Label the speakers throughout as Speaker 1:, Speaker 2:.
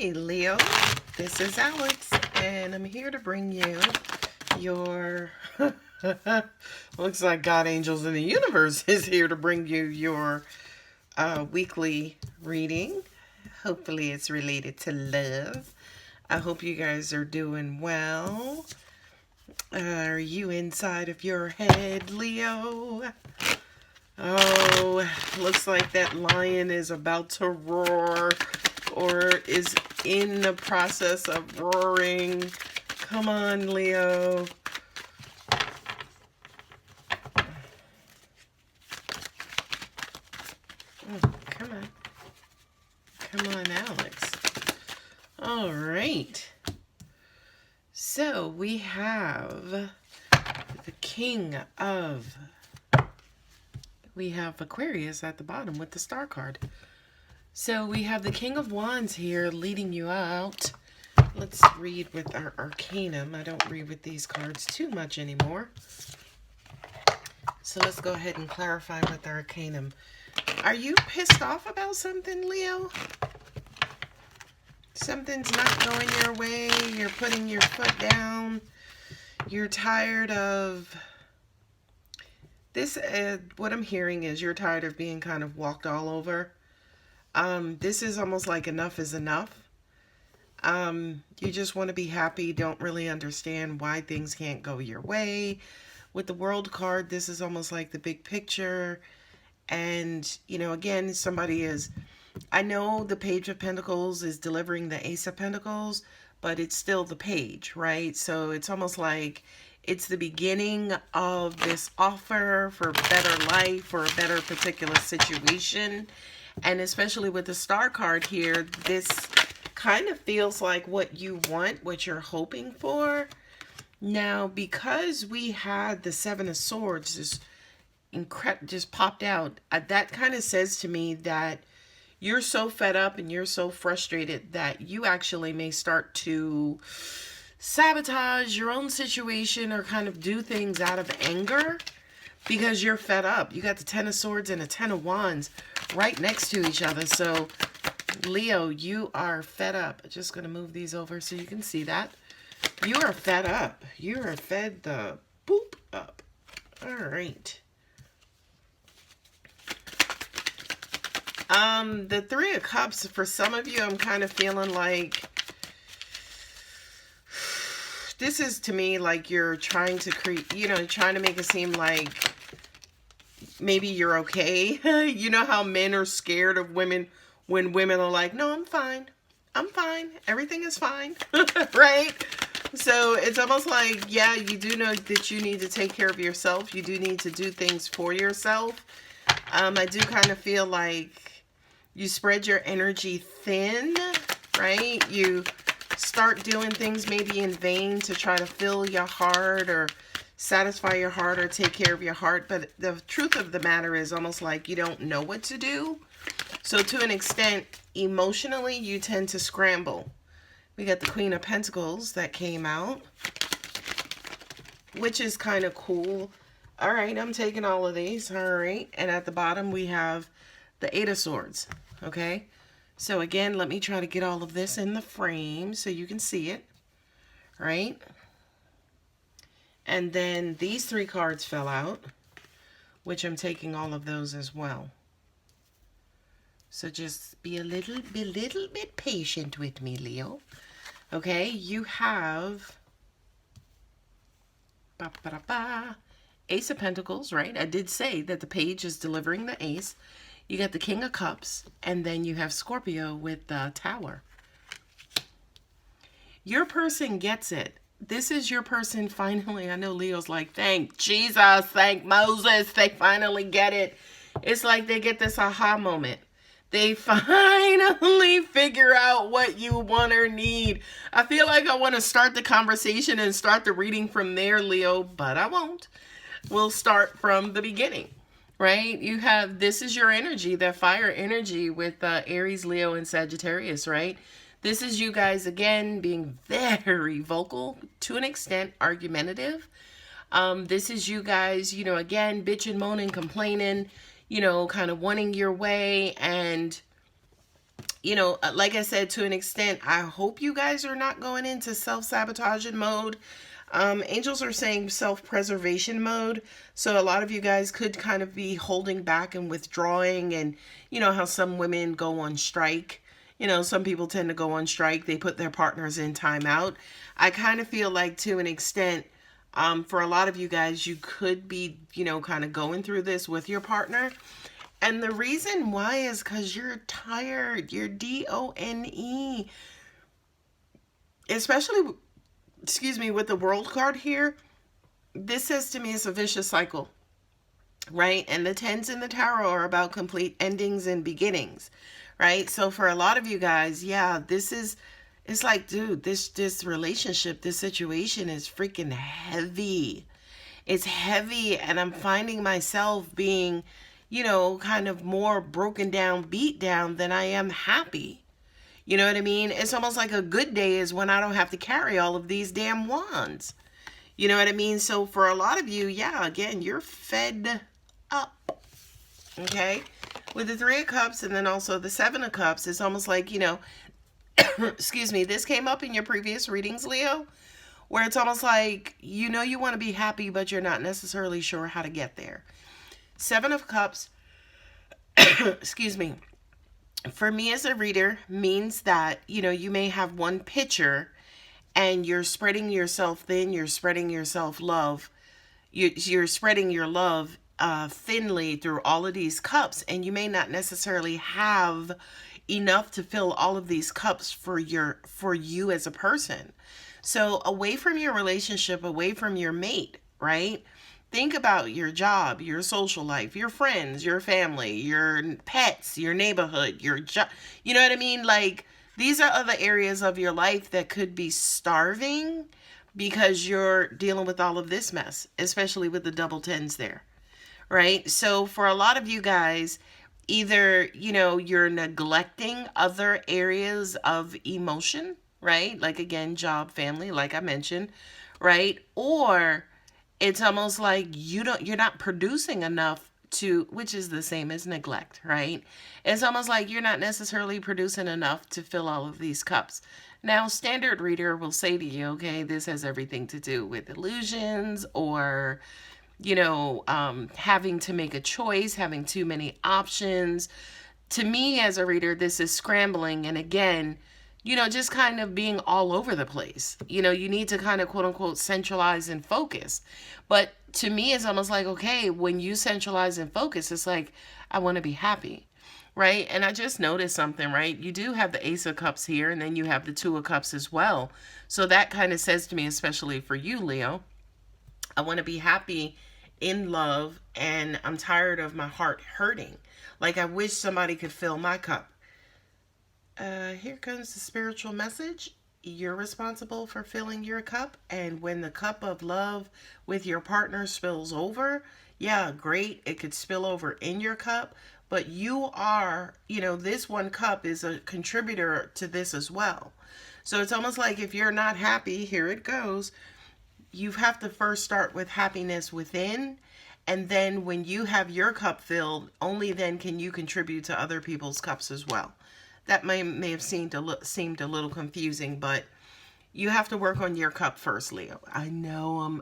Speaker 1: Hey Leo, this is Alex, and I'm here to bring you your, looks like God, angels, and the universe is here to bring you your weekly reading. Hopefully it's related to love. I hope you guys are doing well. Are you inside of your head, Leo? Oh, looks like that lion is about to roar or is in the process of roaring. Come on, Leo. Oh, come on. Come on, Alex. All right. So we have the king of... We have Aquarius at the bottom with the star card. So we have the King of Wands here leading you out. Let's read with our Arcanum. I don't read with these cards too much anymore. So let's go ahead and clarify with our Arcanum. Are you pissed off about something, Leo? Something's not going your way. You're putting your foot down. You're tired of... This, what I'm hearing is you're tired of being kind of walked all over. This is almost like enough is enough. You just want to be happy, don't really understand why things can't go your way. With the World card, this is almost like the big picture. And, you know, again, somebody is... I know the Page of Pentacles is delivering the Ace of Pentacles, but it's still the page, right? So it's almost like... It's the beginning of this offer for a better life, for a better particular situation. And especially with the star card here, this kind of feels like what you want, what you're hoping for. Now, because we had the Seven of Swords just popped out, that kind of says to me that you're so fed up and you're so frustrated that you actually may start to sabotage your own situation or kind of do things out of anger because you're fed up. You got the Ten of Swords and a Ten of Wands right next to each other. So, Leo, you are fed up. I'm just going to move these over so you can see that. You are fed up. You are fed the boop up. All right. The Three of Cups, for some of you, I'm kind of feeling like this is, to me, like you're trying to create, you know, trying to make it seem like maybe you're okay. You know how men are scared of women when women are like, no, I'm fine. I'm fine. Everything is fine. Right? So it's almost like, yeah, you do know that you need to take care of yourself. You do need to do things for yourself. I do kind of feel like you spread your energy thin, right? You start doing things maybe in vain to try to fill your heart or satisfy your heart or take care of your heart. But the truth of the matter is almost like you don't know what to do. So to an extent, emotionally, you tend to scramble. We got the Queen of Pentacles that came out, which is kind of cool. All right, I'm taking all of these. All right. And at the bottom, we have the Eight of Swords. Okay. So again, let me try to get all of this in the frame so you can see it, right? And then these three cards fell out, which I'm taking all of those as well. So just be a little bit patient with me, Leo. Okay, you have Ace of Pentacles, right? I did say that the page is delivering the ace. You got the King of Cups, and then you have Scorpio with the Tower. Your person gets it. This is your person finally. I know Leo's like, thank Jesus, thank Moses, they finally get it. It's like they get this aha moment. They finally figure out what you want or need. I feel like I want to start the conversation and start the reading from there, Leo, but I won't. We'll start from the beginning. Right? You have, this is your energy, that fire energy with Aries, Leo, and Sagittarius, right? This is you guys, again, being very vocal, to an extent, argumentative. This is you guys, you know, again, bitching, moaning, complaining, you know, kind of wanting your way and, you know, like I said, to an extent, I hope you guys are not going into self-sabotaging mode. Angels are saying self-preservation mode. So a lot of you guys could kind of be holding back and withdrawing, and you know how some women go on strike. You know, some people tend to go on strike. They put their partners in timeout. I kind of feel like to an extent, for a lot of you guys, you could be, you know, kind of going through this with your partner. And the reason why is because you're tired. You're DONE. Especially, excuse me, with the World card here. This says to me it's a vicious cycle, right? And the tens in the tarot are about complete endings and beginnings, right? So for a lot of you guys, yeah, this is, it's like, dude, this relationship, this situation is freaking heavy. It's heavy, and I'm finding myself being, you know, kind of more broken down, beat down than I am happy. You know what I mean? It's almost like a good day is when I don't have to carry all of these damn wands. You know what I mean? So for a lot of you, yeah, again, you're fed up. Okay? With the Three of Cups and then also the Seven of Cups, it's almost like, you know, excuse me, this came up in your previous readings, Leo, where it's almost like, you know, you want to be happy, but you're not necessarily sure how to get there. Seven of Cups, excuse me, for me as a reader means that, you know, you may have one picture and you're spreading yourself thin, you're spreading yourself love, you're spreading your love thinly through all of these cups, and you may not necessarily have enough to fill all of these cups for you as a person. So away from your relationship, away from your mate, right? Think about your job, your social life, your friends, your family, your pets, your neighborhood, your job. You know what I mean? Like, these are other areas of your life that could be starving because you're dealing with all of this mess, especially with the double tens there, right? So for a lot of you guys, either, you know, you're neglecting other areas of emotion, right? Like, again, job, family, like I mentioned, right? Or it's almost like you're not producing enough to, which is the same as neglect, right? It's almost like you're not necessarily producing enough to fill all of these cups. Now, standard reader will say to you, okay, this has everything to do with illusions or, you know, having to make a choice, having too many options. To me as a reader, this is scrambling. And again, you know, just kind of being all over the place. You know, you need to kind of quote unquote centralize and focus. But to me, it's almost like, okay, when you centralize and focus, it's like, I want to be happy, right? And I just noticed something, right? You do have the Ace of Cups here, and then you have the Two of Cups as well. So that kind of says to me, especially for you, Leo, I want to be happy in love, and I'm tired of my heart hurting. Like, I wish somebody could fill my cup. Here comes the spiritual message. You're responsible for filling your cup, and when the cup of love with your partner spills over, yeah, great, it could spill over in your cup, but you are, you know, this one cup is a contributor to this as well. So it's almost like if you're not happy, here it goes, you have to first start with happiness within, and then when you have your cup filled, only then can you contribute to other people's cups as well. That may have seemed a little confusing, but you have to work on your cup first, Leo. I know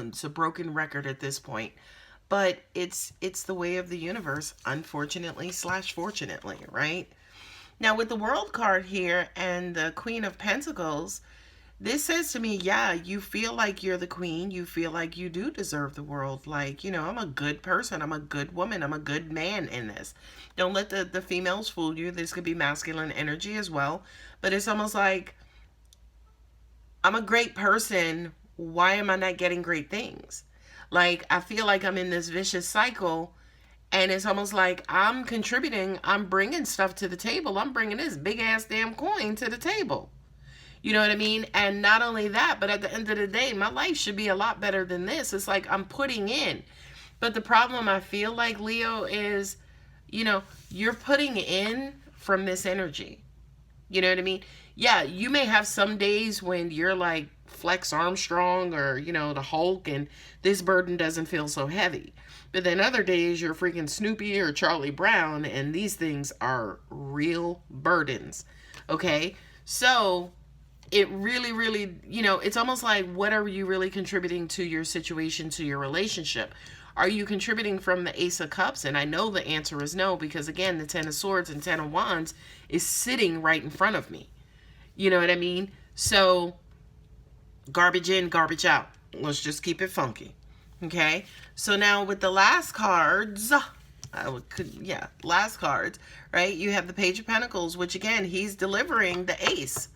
Speaker 1: it's a broken record at this point, but it's the way of the universe, unfortunately / fortunately, right? Now with the World card here and the Queen of Pentacles, this says to me, yeah, you feel like you're the queen. You feel like you do deserve the world. Like, you know, I'm a good person. I'm a good woman. I'm a good man in this. Don't let the females fool you. This could be masculine energy as well. But it's almost like, I'm a great person. Why am I not getting great things? Like, I feel like I'm in this vicious cycle. And it's almost like I'm contributing. I'm bringing stuff to the table. I'm bringing this big ass damn coin to the table. You know what I mean? And not only that, but at the end of the day, my life should be a lot better than this. It's like I'm putting in. But the problem I feel like, Leo, is, you know, you're putting in from this energy. You know what I mean? Yeah, you may have some days when you're like Flex Armstrong or, you know, the Hulk, and this burden doesn't feel so heavy. But then other days you're freaking Snoopy or Charlie Brown, and these things are real burdens. Okay? So it really, really, you know, it's almost like, what are you really contributing to your situation, to your relationship? Are you contributing from the Ace of Cups? And I know the answer is no, because again, the Ten of Swords and Ten of Wands is sitting right in front of me. You know what I mean? So garbage in, garbage out. Let's just keep it funky. Okay? So now with the last cards, last cards, right? You have the Page of Pentacles, which again, he's delivering the Ace.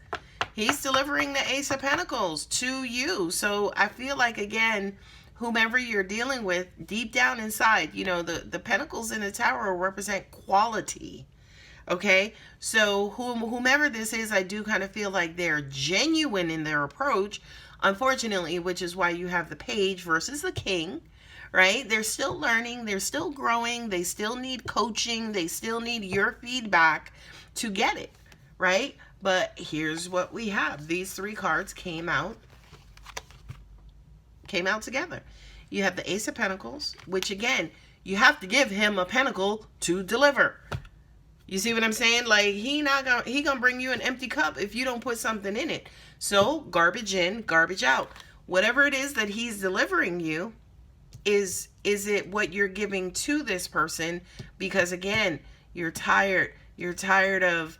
Speaker 1: He's delivering the Ace of Pentacles to you. So I feel like, again, whomever you're dealing with, deep down inside, you know, the Pentacles in the Tower represent quality. Okay? So whomever this is, I do kind of feel like they're genuine in their approach, unfortunately, which is why you have the Page versus the King, right? They're still learning. They're still growing. They still need coaching. They still need your feedback to get it, right? But here's what we have. These three cards came out together. You have the Ace of Pentacles, which again, you have to give him a pentacle to deliver. You see what I'm saying? Like, he gonna bring you an empty cup if you don't put something in it. So garbage in, garbage out. Whatever it is that he's delivering you, is it what you're giving to this person? Because again, you're tired of,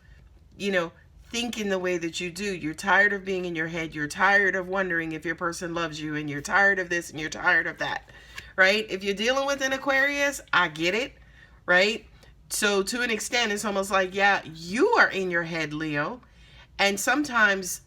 Speaker 1: you know, thinking the way that you do. You're tired of being in your head. You're tired of wondering if your person loves you, and you're tired of this and you're tired of that, right? If you're dealing with an Aquarius, I get it, right? So to an extent, it's almost like, yeah, you are in your head, Leo. And sometimes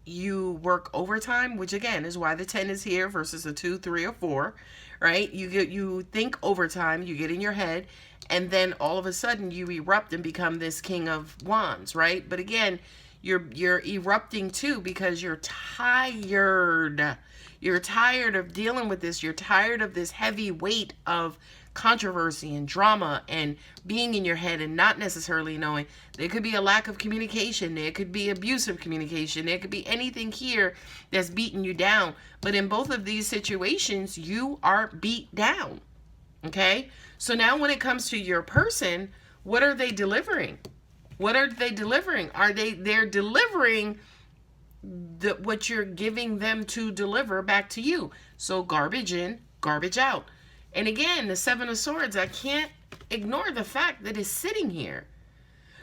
Speaker 1: you work overtime, which again is why the 10 is here versus a 2, 3, or 4, right? You think overtime, you get in your head, and then all of a sudden you erupt and become this King of Wands, right? But again, you're erupting too because you're tired. You're tired of dealing with this. You're tired of this heavy weight of controversy and drama and being in your head and not necessarily knowing. There could be a lack of communication. There could be abusive communication. There could be anything here that's beating you down. But in both of these situations, you are beat down. Okay? So now when it comes to your person, what are they delivering? What are they delivering? They're delivering what you're giving them to deliver back to you. So garbage in, garbage out. And again, the Seven of Swords, I can't ignore the fact that it's sitting here.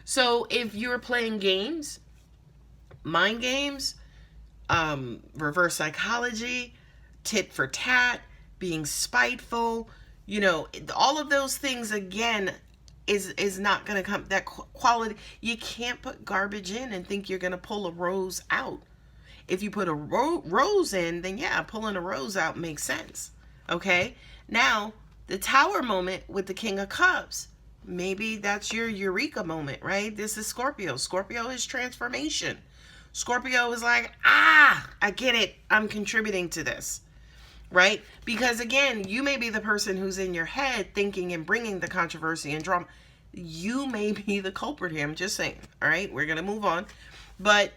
Speaker 1: So if you're playing games, mind games, reverse psychology, tit for tat, being spiteful, you know, all of those things, again, is not going to come, that quality. You can't put garbage in and think you're going to pull a rose out. If you put a rose in, then yeah, pulling a rose out makes sense. Okay? Now, the Tower moment with the King of Cups, maybe that's your eureka moment, right? This is Scorpio. Scorpio is transformation. Scorpio is like, I get it. I'm contributing to this, right? Because again, you may be the person who's in your head thinking and bringing the controversy and drama. You may be the culprit here. I'm just saying, all right? We're going to move on. But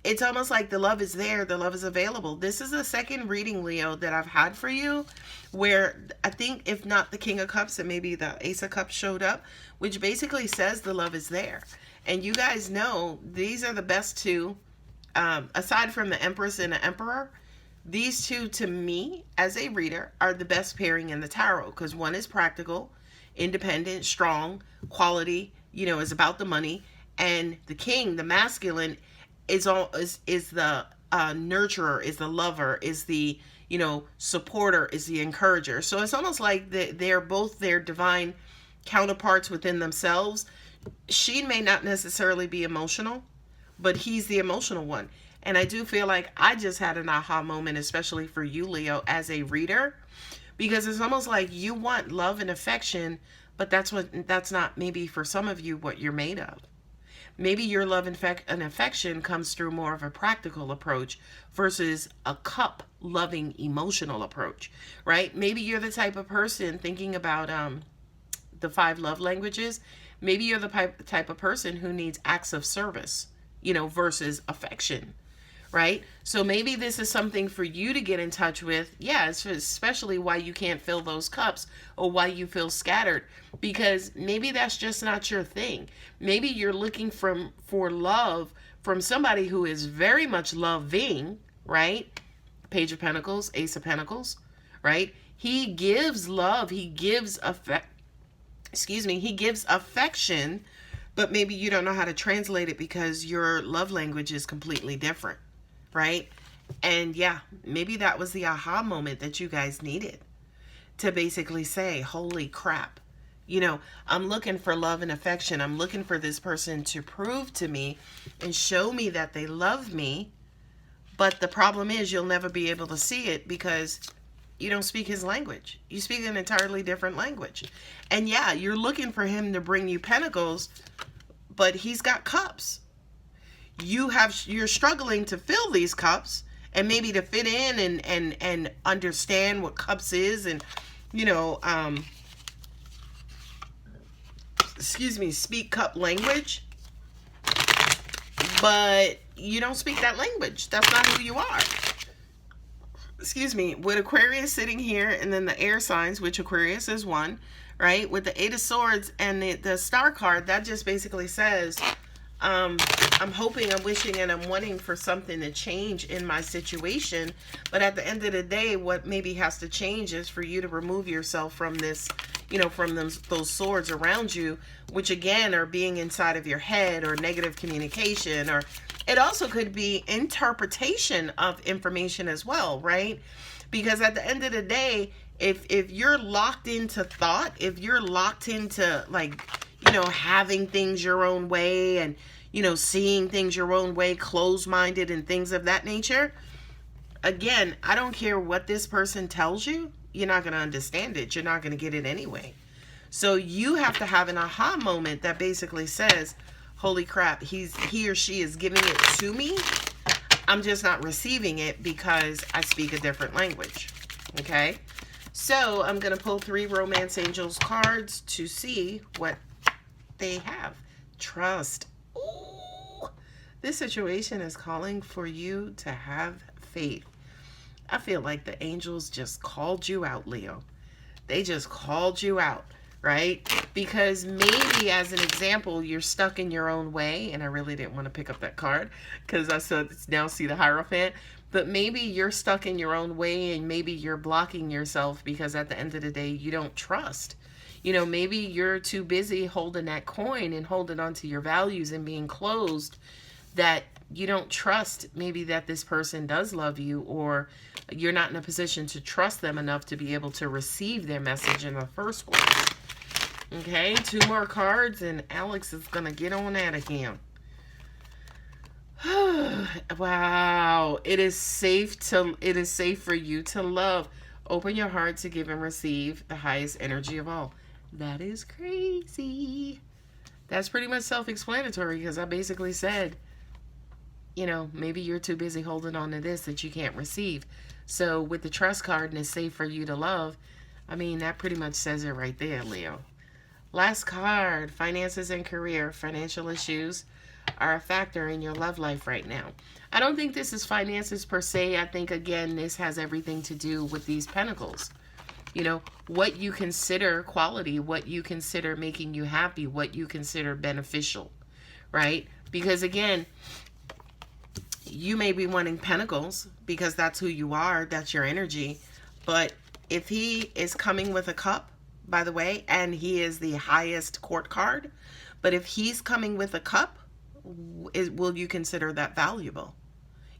Speaker 1: it's almost like the love is there. The love is available. This is the second reading, Leo, that I've had for you where I think if not the King of Cups, and maybe the Ace of Cups showed up, which basically says the love is there. And you guys know these are the best two, aside from the Empress and the Emperor. These two, to me, as a reader, are the best pairing in the tarot because one is practical, independent, strong, quality, you know, is about the money. And the King, the masculine, is the nurturer, is the lover, is the, you know, supporter, is the encourager. So it's almost like they're both their divine counterparts within themselves. She may not necessarily be emotional, but he's the emotional one. And I do feel like I just had an aha moment, especially for you, Leo, as a reader, because it's almost like you want love and affection, but that's not maybe for some of you what you're made of. Maybe your love and affection comes through more of a practical approach versus a cup loving emotional approach, right? Maybe you're the type of person thinking about the 5 love languages. Maybe you're the type of person who needs acts of service, you know, versus affection, right? So maybe this is something for you to get in touch with. Yeah, it's especially why you can't fill those cups or why you feel scattered, because maybe that's just not your thing. Maybe you're looking for love from somebody who is very much loving, right? Page of Pentacles, Ace of Pentacles, right? He gives love, he gives he gives affection, but maybe you don't know how to translate it because your love language is completely different, right? And yeah, maybe that was the aha moment that you guys needed to basically say, holy crap, you know, I'm looking for love and affection. I'm looking for this person to prove to me and show me that they love me. But the problem is you'll never be able to see it because you don't speak his language. You speak an entirely different language. And yeah, you're looking for him to bring you pentacles, but he's got cups. You're struggling to fill these cups and maybe to fit in and understand what cups is and, you know, speak cup language. But you don't speak that language. That's not who you are. With Aquarius sitting here and then the air signs, which Aquarius is one, right? With the Eight of Swords and the Star card, that just basically says, I'm hoping, I'm wishing, and I'm wanting for something to change in my situation. But at the end of the day, what maybe has to change is for you to remove yourself from this, you know, from those swords around you, which again are being inside of your head or negative communication, or it also could be interpretation of information as well, right? Because at the end of the day, if you're locked into thought, if you're locked into, like, you know, having things your own way and, you know, seeing things your own way, closed-minded and things of that nature, again, I don't care what this person tells you, you're not going to understand it. You're not going to get it anyway. So you have to have an aha moment that basically says, holy crap, he or she is giving it to me. I'm just not receiving it because I speak a different language. Okay? So I'm going to pull 3 Romance Angels cards to see what they have. Trust. Ooh, this situation is calling for you to have faith. I feel like the angels just called you out, Leo. They just called you out, right? Because maybe, as an example, you're stuck in your own way, and I really didn't want to pick up that card because I now see the Hierophant, but maybe you're stuck in your own way and maybe you're blocking yourself because at the end of the day, you don't trust. You know, maybe you're too busy holding that coin and holding on to your values and being closed that you don't trust maybe that this person does love you, or you're not in a position to trust them enough to be able to receive their message in the first place. Okay, 2 more cards and Alex is going to get on out of here. Wow, it is safe for you to love. Open your heart to give and receive the highest energy of all. That is crazy. That's pretty much self-explanatory because I basically said, you know, maybe you're too busy holding on to this that you can't receive. So with the trust card and it's safe for you to love, I mean, that pretty much says it right there, Leo. Last card, finances and career. Financial issues are a factor in your love life right now. I don't think this is finances per se. I think, again, this has everything to do with these pentacles. You know, what you consider quality, what you consider making you happy, what you consider beneficial, right? Because, again, you may be wanting pentacles because that's who you are, that's your energy. But if he is coming with a cup, by the way, and he is the highest court card, but if he's coming with a cup, will you consider that valuable?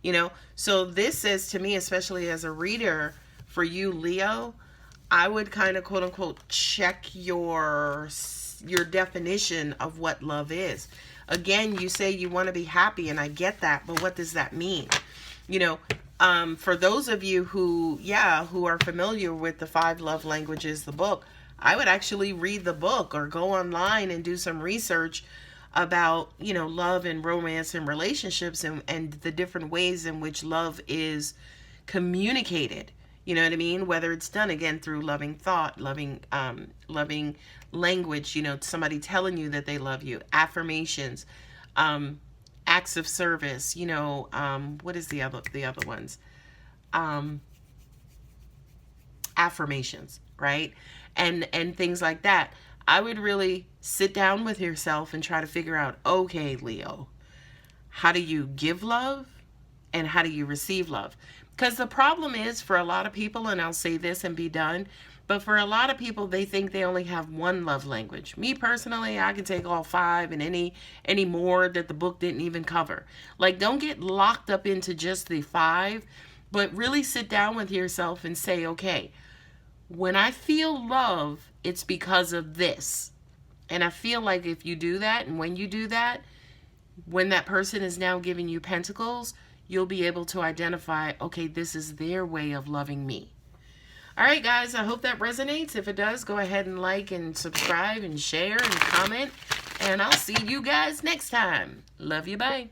Speaker 1: You know, so this says to me, especially as a reader for you, Leo, I would kind of quote unquote check your definition of what love is. Again, you say you want to be happy, and I get that, but what does that mean? You know, for those of you who are familiar with the 5 Love Languages, the book, I would actually read the book or go online and do some research about, you know, love and romance and relationships and the different ways in which love is communicated. You know what I mean? Whether it's done again through loving thought, loving language, you know, somebody telling you that they love you, affirmations, acts of service, you know, what is the other ones? Affirmations, right? And things like that. I would really sit down with yourself and try to figure out, okay, Leo, how do you give love and how do you receive love? Because the problem is for a lot of people, and I'll say this and be done, but for a lot of people, they think they only have one love language. Me personally, I can take all 5 and any more that the book didn't even cover. Like, don't get locked up into just the 5, but really sit down with yourself and say, okay, when I feel love, it's because of this. And I feel like if you do that, and when you do that, when that person is now giving you pentacles, you'll be able to identify, okay, this is their way of loving me. All right, guys, I hope that resonates. If it does, go ahead and like and subscribe and share and comment. And I'll see you guys next time. Love you. Bye.